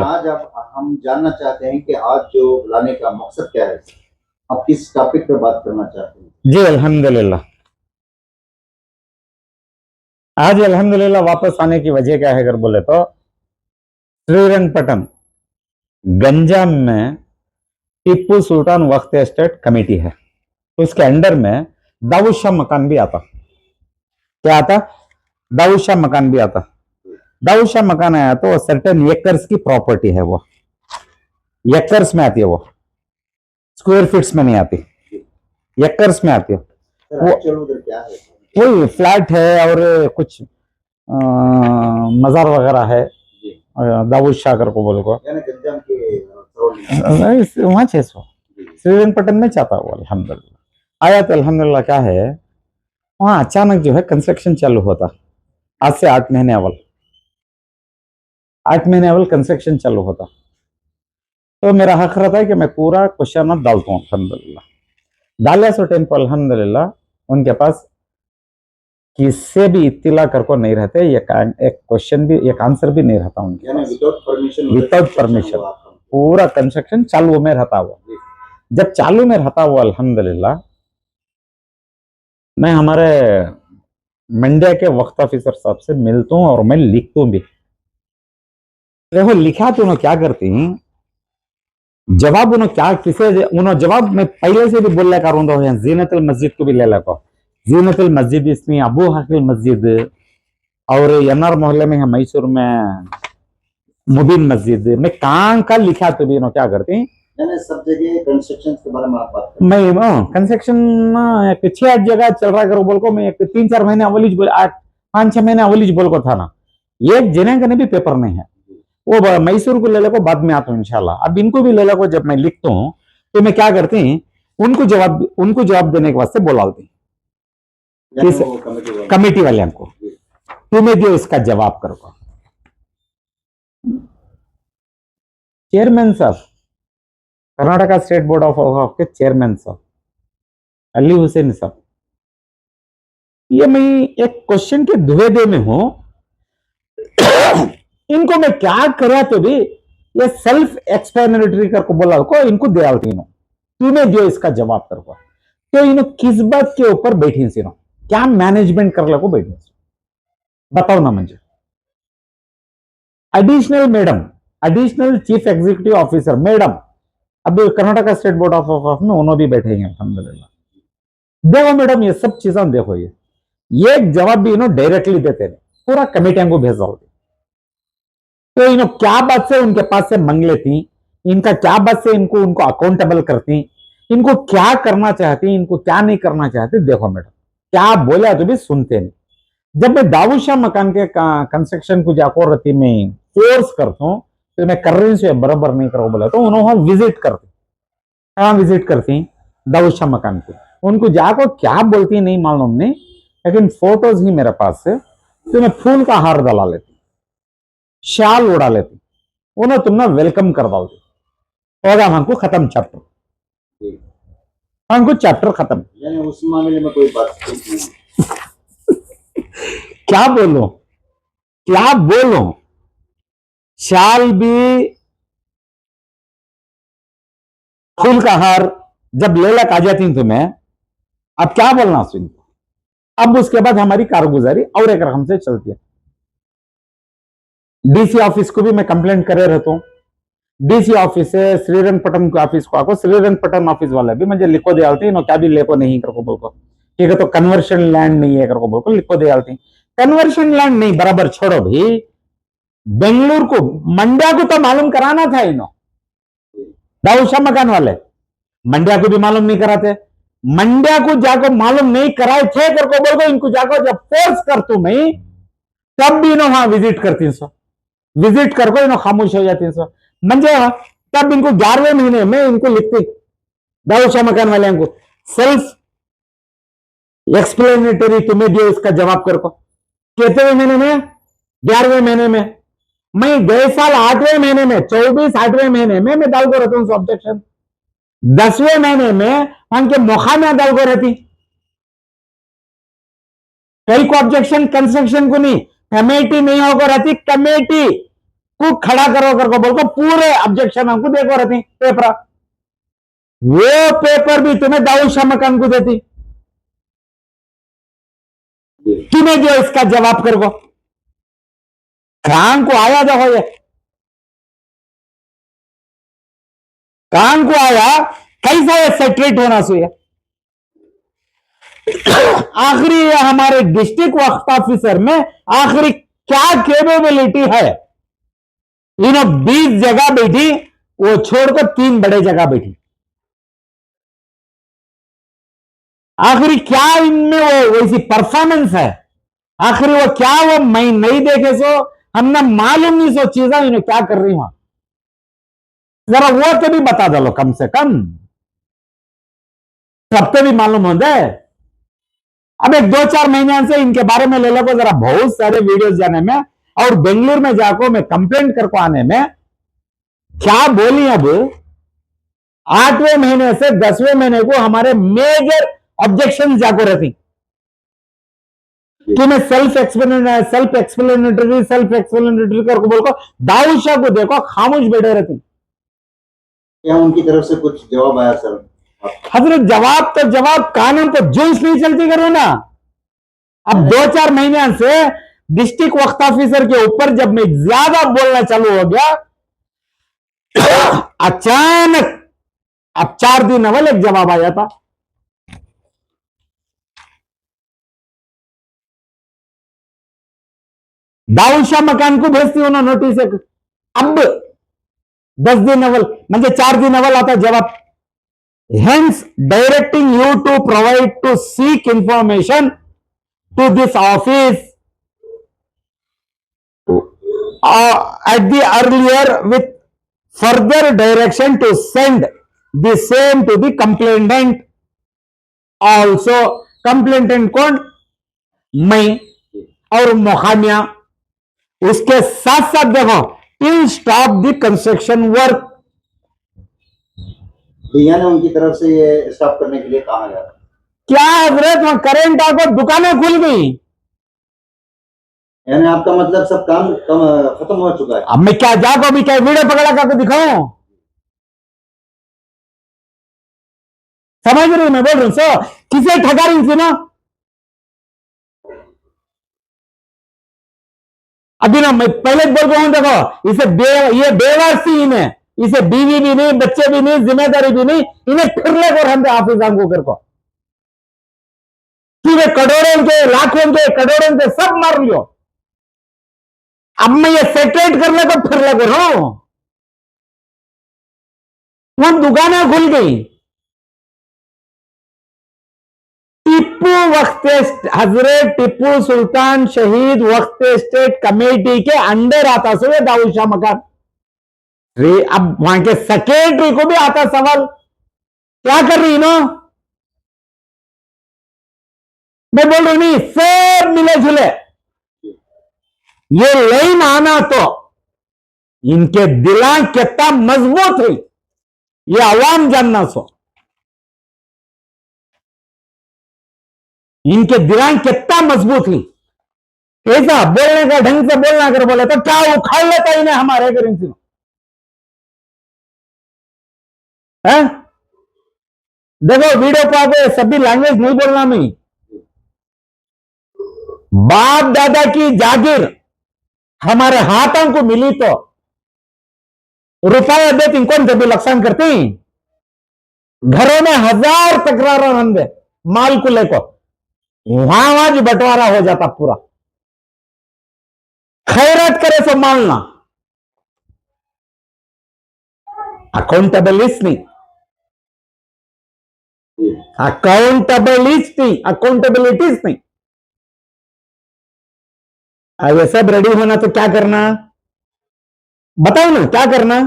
आज आप हम जानना चाहते हैं कि आज जो बुलाने का मकसद क्या है। आप किस टॉपिक पे बात करना चाहते हैं। जी अल्हम्दुलिल्लाह। आज अल्हम्दुलिल्लाह वापस आने की वजह क्या है अगर बोले तो श्रीरंगपट्टनम गंजाम में टीपू सुल्तान वक्त एस्टेट कमेटी है, तो उसके अंडर में दाऊद शाह मकान भी आता। क्या आता? दाऊद शाह मकान भी आता। दाऊद शाह मकान आया तो सर्टेन एकर्स की प्रॉपर्टी है, वो एकर्स में आती है, वो स्क्वायर फीट्स में नहीं आती, एकर्स में आती है। वो उधर क्या है। वही फ्लैट है और कुछ मजार वगैरह है। दाऊद शाह कर को बोल को वहां 600 श्रीरंगपट्टनम में चाहता वो अल्हम्दुलिल्लाह आया। तो अल्हम्दुलिल्लाह क्या है, वहां अचानक जो है कंस्ट्रक्शन चालू होता। आज से 8 महीने अवल 8 महीने अवल कंस्ट्रक्शन चालू होता। तो मेरा हक रहता है कि मैं पूरा क्वेश्चन डालता हूँ। अल्हम्दुलिल्लाह डालिया सो टाइम पर अल्हम्दुलिल्लाह उनके पास किससे भी इत्तिला कर को नहीं रहते, एक क्वेश्चन भी एक आंसर भी नहीं रहता उनके पास। विदाउट परमिशन पूरा कंस्ट्रक्शन चालू में रहता हुआ। जब चालू में रहता हुआ अल्हम्दुलिल्लाह मैं हमारे मंड्या के वक्त ऑफिसर साहब से मिलता हूँ और मैं लिखता हूँ भी। देखो लिखा तो उन्होंने क्या करती, जवाब उन्होंने क्या किसे उन्होंने जवाब मैं पहले से भी बोल कर रहा जीनतुल मस्जिद को भी ले लको, जीनतुल मस्जिद इसमें अबू हकील मस्जिद और एनआर मोहल्ले में है मैसूर में मुबीन मस्जिद में कहाँ का लिखा तो भी उन्होंने क्या करती सब जगह कंस्ट्रक्शन के बारे में आप बात करें। मैं कंस्ट्रक्शन 6-8 जगह चल रहा करो बोल को, मैं 3-4 महीने अवलीज बोल 8-5-6 महीने अवलीज बोल को था ना, एक जिन्हें का भी पेपर नहीं है। वो मैसूर को ले लो बाद में आता हूँ इंशाल्लाह। अब इनको भी ले लो, जब मैं लिखता हूँ तो मैं क्या करती हूँ उनको जवाब देने के वास्ते बोलाती कमेटी वाले को, तुम्हें दियो इसका जवाब करो। चेयरमैन साहब कर्नाटका स्टेट बोर्ड ऑफ वक्फ के चेयरमैन साहब अली हुसैन साहब, ये मैं एक क्वेश्चन के दुविधा में हूं इनको मैं क्या करा तो भी ये सेल्फ एक्सप्लेनेटरी करके बोला को इनको दे डालती हूं, तुम्हें जो इसका जवाब करो। तो इन्हों किस बात के ऊपर बैठी सी क्या मैनेजमेंट कर लो बैठी बताओ ना मुझे। Additional chief executive officer madam अब कर्नाटका स्टेट बोर्ड ऑफ वक्फ में उन्होंने भी बैठे हैं अल्हम्दुलिल्लाह। देखो मैडम ये सब चीजें देखो, ये एक जवाब भी इन्हों डायरेक्टली देते हैं, पूरा कमेटियां को भेजा होती। तो इन्हों क्या बात से उनके पास से मंग लेती, इनका क्या बात से उनको अकाउंटेबल करती, इनको क्या करना चाहती, इनको क्या नहीं करना चाहती। देखो मैडम क्या बोला तो भी सुनते नहीं। जब मैं दाऊद शाह मकान के कंस्ट्रक्शन को जाकर रहती मैं फोर्स करता हूँ तो मैं कर रही हूँ बराबर नहीं करो बोला तो उन्होंने विजिट करती, कहाँ विजिट करती दाऊद शाह मकान की, उनको जाकर क्या बोलती नहीं मालूम नहीं, लेकिन फोटोज ही मेरे पास से तो मैं फूल का हार डाला लेती, शाल उड़ा लेती, उन्हें तुमने वेलकम कर दो होगा हमको खत्म चैप्टर, हमको चैप्टर खत्म। उस मामले में कोई बात नहीं। क्या बोलो शाल भी फूल का हार जब ले लक आ जाती तुम्हें, अब क्या बोलना सुन। अब उसके बाद हमारी कारगुजारी और एक रकम से चलती है। डीसी ऑफिस को भी मैं कंप्लेंट करे रहता हूँ, डीसी ऑफिस से श्रीरंगपट्टनम के ऑफिस को आको, श्रीरंगपट्टनम ऑफिस वाले भी मुझे लिखो दे आती क्या भी लेको नहीं करको बोलको, ठीक है तो कन्वर्शन लैंड नहीं है करको बोलको लिखो दे आती। कन्वर्शन लैंड नहीं बराबर छोड़ो भी, बेंगलुरु को मंड्या को तो मालूम कराना था इन्हों, दाऊद शाह मकान वाले मंड्या को भी मालूम नहीं कराते, मंड्या को जाकर मालूम नहीं कराए थे करको बोल को इनको जाकर जब फोर्स कर तू मैं तब भी इन्हों वहां विजिट करती सो, विजिट करको इन्हों खामोश हो जाती सो। मंजे तब इनको 11वें महीने में इनको लिखती दाऊद शाह मकान वाले को सेल्फ एक्सप्लेनेटरी तुम्हें दियो इसका जवाब करको। कितने महीने में? 11वें महीने में। मैं गए साल 8वें महीने में 24-8वें महीने में मैं डाल को रहता हूं ऑब्जेक्शन, 10वें महीने में उनके मौका में डाल को रहती कई को ऑब्जेक्शन कंस्ट्रक्शन को नहीं, कमेटी नहीं होकर रहती कमेटी को खड़ा करो कर को बोल को पूरे ऑब्जेक्शन हमको देखो रहती पेपर, वो पेपर भी तुम्हें दाऊद शाह मकान को देती, तुम्हें जो इसका जवाब कर को कहां को आया देखो, ये कहां को आया, कैसा ये सेटरेट होना चाहिए। आखिरी हमारे डिस्ट्रिक्ट वक्फ ऑफिसर में आखिरी क्या कैपेबिलिटी है, इन्हों 20 जगह बैठी, वो छोड़कर 3 बड़े जगह बैठी, आखिरी क्या इनमें वो वैसी परफॉर्मेंस है, आखिरी वो क्या वो मैं नहीं देखे सो हमने मालूम नहीं सो चीजें इन्हें क्या कर रही वहां, जरा वो तो भी बता दो कम से कम, सब तो भी मालूम हो जाए। अब एक 2-4 महीने से इनके बारे में ले लो जरा बहुत सारे वीडियोस जाने में और बेंगलुरु में जाकर मैं कंप्लेंट करको आने में क्या बोली। अब 8वें महीने से 10वें महीने को हमारे मेजर ऑब्जेक्शन जाको रहती कि मैं सेल्फ एक्सप्लेनेटरी करके बोलको दाऊद शाह को देखो खामोश बैठे रहती। क्या उनकी तरफ से कुछ जवाब आया सर? हजरत जवाब तो जवाब, कानून तो जुल्स नहीं चलती करो ना। अब 2-4 महीने से डिस्ट्रिक्ट वक्फ ऑफिसर के ऊपर जब मैं ज्यादा बोलना चालू हो गया, अचानक अब 4 दिन अवल एक जवाब आया था। दाऊद शाह मकान को भेजती उन्होंने नोटिस, अब 10 दिन अवल म्हणजे 4 दिन अवल आता जवाब, hence directing you to provide to seek information to this office at the earlier with further direction to send the same to the complainant also। complainant कौन, मैं और मोहम्मिया, उसके साथ साथ देखो till stop the construction work. भैया ने उनकी तरफ से ये स्टॉप करने के लिए कहा जा रहा है। क्या हजरत वहां करेंट आकर दुकानें खुल गई, यानी आपका मतलब सब काम खत्म हो चुका है। अब मैं क्या जाको अभी क्या वीडियो पकड़ा करके दिखाऊं, समझ रही मैं बोल रही हूं सो किसे ठगा रही थी ना। अभी ना मैं पहले बोल रहा हूं देखो इसे ये बेवासी इन्हें, इसे बीवी भी नहीं, बच्चे भी नहीं, जिम्मेदारी भी नहीं, इन्हें फिर ले कर हम ऑफिस को कर को पूरे करोड़ों के लाखों के करोड़ों के सब मार लियो। अब मैं ये सेटरेट करने को फिर ले कर हूं, वो दुकानें खुल गई। टिप्पू वक्त हजरत टिप्पू सुल्तान शहीद वक्त स्टेट कमेटी के अंडर आता सो ये दाऊद शाह मकान। अब वहां के सेक्रेटरी को भी आता सवाल, क्या कर रही ना, मैं बोल रही नहीं सब मिले जुले, ये लाइन आना तो इनके दिला कितना मजबूत है ये आवाम जानना सो, इनके दिला कितना मजबूत है। कैसा बोलने का ढंग से बोलना कर बोले तो क्या उखाड़ लेता इन्हें हमारे घर इनसे है। देखो वीडियो पे आगे सभी लैंग्वेज नहीं बोलना, मैं बाप दादा की जागीर हमारे हाथों को मिली तो रुपया देती कौन से भी लक्षण करती, घरों में 1000 तकरार रंदे माल को लेकर वहां वहां भी बंटवारा हो जाता पूरा, खैरत करे सो मालना, अकाउंटेबलिस्ट नहीं, अकाउंटेबलिस्ट नहीं, अकाउंटेबिलिटीज नहीं। अब ये सब रेडी होना तो क्या करना बताओ ना, क्या करना।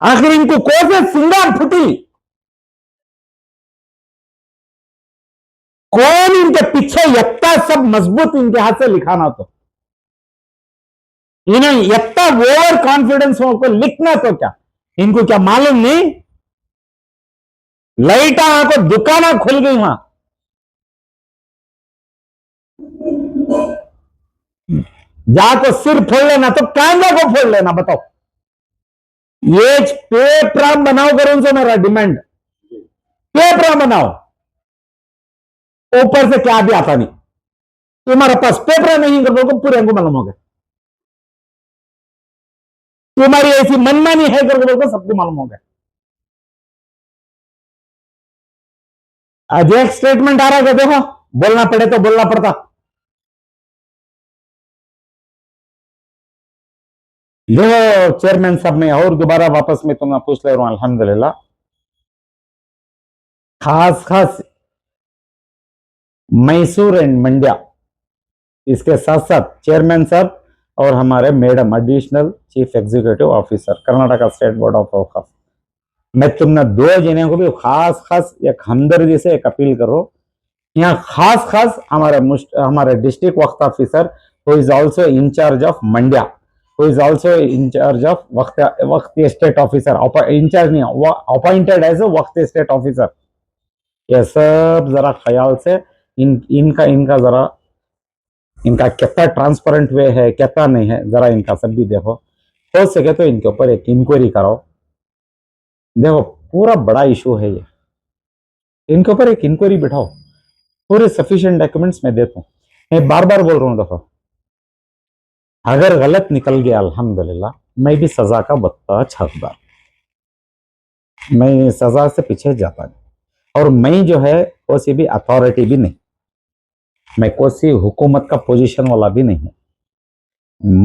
आखिर इनको कौन से सिंगार फुटी, कौन इनके पीछे यत्ता सब मजबूत इनके हाथ से लिखाना तो, इन्हें यत्ता ओवर कॉन्फिडेंस को लिखना तो क्या इनको क्या मालूम नहीं, लाइटा को दुकाना खुल गई वहां। जाको सिर फोड़ लेना तो कांधा को फोड़ लेना। बताओ, ये पेपरा बनाओ करूं से मेरा डिमांड, पेपरा बनाओ। ऊपर से क्या भी आता नहीं, तुम्हारे पास पेपरा नहीं कर को पूरे को मालूम हो गया। तुम्हारी ऐसी मनमानी है कर को सबको मालूम हो गया। आज एक स्टेटमेंट आ रहा है, देखो बोलना पड़े तो बोलना पड़ता। देखो चेयरमैन साहब, मैं और दोबारा वापस में तुम्हें पूछ ले रहा हूं, अल्हम्दुलिल्लाह। खास खास मैसूर एंड मंड्या, इसके साथ साथ चेयरमैन साहब और हमारे madam additional chief executive officer Karnataka state board of Auqaf, मैं तुमने दो जने को भी खास खास एक हमदर्दी से एक अपील करो। यहाँ खास खास हमारे डिस्ट्रिक्ट वक्त officer who is also in-charge of Mandya, who is also in-charge of वक्त स्टेट ऑफिसर, इंचार्ज नहीं, अपॉइंटेड एज ए वक्त स्टेट ऑफिसर। ये सब जरा ख्याल से इनका जरा इनका कितना ट्रांसपेरेंट वे है कितना नहीं है, जरा इनका सब भी देखो। हो सके तो इनके ऊपर एक इंक्वायरी कराओ। देखो पूरा बड़ा इशू है ये, इनके ऊपर एक इंक्वायरी बिठाओ। पूरे सफिशिएंट डॉक्यूमेंट्स मैं देता हूँ। मैं बार बार बोल रहा हूँ, देखो अगर गलत निकल गया अल्हम्दुलिल्लाह, मैं भी सजा का बख्तार हकदार, मैं सजा से पीछे जाता नहीं। और मैं जो है कोई भी अथॉरिटी भी नहीं, मैं कोई हुकूमत का पोजीशन वाला भी नहीं हूं।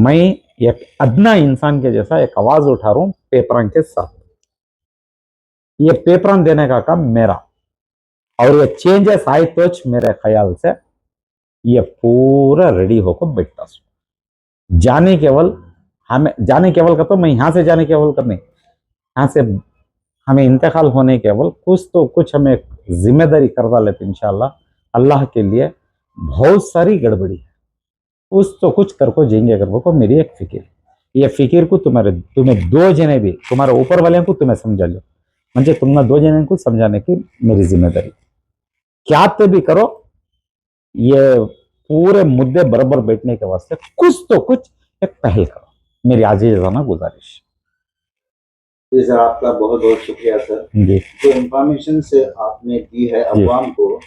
मैं एक अदना इंसान के जैसा एक आवाज उठा रहा हूं पेपरों के साथ। ये पेपर देने का काम मेरा, और ये चेंजेस आए तो मेरे ख्याल से ये पूरा रेडी होकर बैठता। जाने केवल का तो मैं यहां से जाने केवल करने, यहां से हमें इंतकाल होने केवल कुछ तो कुछ हमें जिम्मेदारी कर डाले इंशाल्लाह। अल्लाह के लिए बहुत सारी गड़बड़ी है, कुछ तो कुछ कर को जाएंगे कर को। मेरी एक फिक्र, ये फिक्र को तुम्हें दो जने भी तुम्हारे ऊपर वाले को तुम्हें समझा लो, मुझे तुमने दो जने को समझाने की मेरी जिम्मेदारी। क्या तो भी करो, ये पूरे मुद्दे बराबर बैठने के वास्ते कुछ तो कुछ एक पहल करो, मेरी आजीज़ाना गुजारिश। जी सर, आपका बहुत बहुत शुक्रिया सर। जी, जो इंफॉर्मेशन से आपने दी है अवाम को,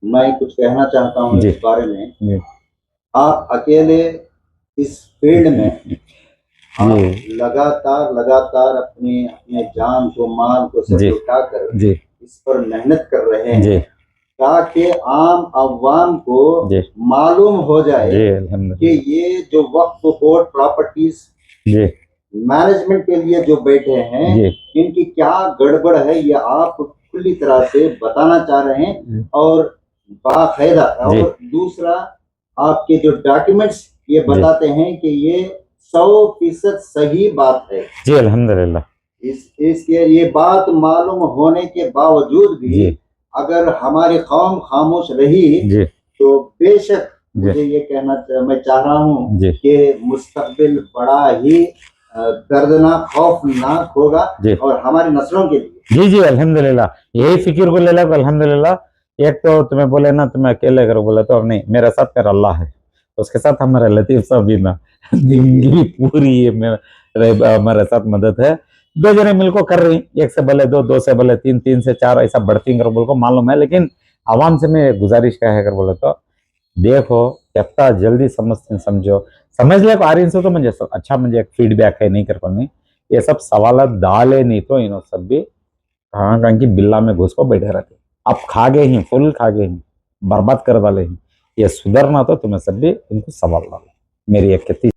मैं कुछ कहना चाहता हूँ इस बारे में। जी, आप अकेले इस फील्ड में आप लगातार अपने जान को माल को सब उठाकर इस पर मेहनत कर रहे हैं, ताकि आम अवाम को मालूम हो जाए कि ये जो वक्फ बोर्ड प्रॉपर्टीज मैनेजमेंट के लिए जो बैठे हैं, इनकी क्या गड़बड़ है, ये आप खुली तरह से बताना चाह रहे हैं। और बाकायदा, और दूसरा आपके जो डॉक्यूमेंट्स ये बताते हैं कि ये 100% सही बात है। जी अल्हम्दुलिल्लाह। इसके ये बात मालूम होने के बावजूद भी अगर हमारी कौम खामोश रही तो बेशक मुझे ये कहना मैं चाह रहा हूँ कि मुस्तकबिल बड़ा ही दर्दनाक खौफनाक होगा और हमारी नस्लों के लिए। जी अल्हम्दुलिल्लाह, यही फिक्र को ले लो अल्हम्दुलिल्लाह। एक तो तुम्हें बोले ना तुम्हें अकेले करो, बोले तो नहीं, मेरे साथ मेरा अल्लाह है, उसके साथ हमारे लतीफ साहब भी ना जिंदगी पूरी हमारे साथ मदद है। दो जने मिलकर कर रही, एक से भले दो से भले तीन से चार, ऐसा बढ़ती कर बोल को मालूम है। लेकिन आवाम से मैं गुजारिश क्या है कर बोले तो देखो कितना जल्दी समझो समझ ले आर्यन से तो मुझे अच्छा, मुझे एक फीडबैक है नहीं कर पानी। ये सब सवाल डाले नहीं तो इन्हों सब भी कहाँ की बिल्ला में घुस को बैठे रहते। अब खा गए ही, फुल खा गए ही, बर्बाद कर डाले ही। ये सुधरना तो तुम्हें सब भी इनको सवाल डालो। मेरी एक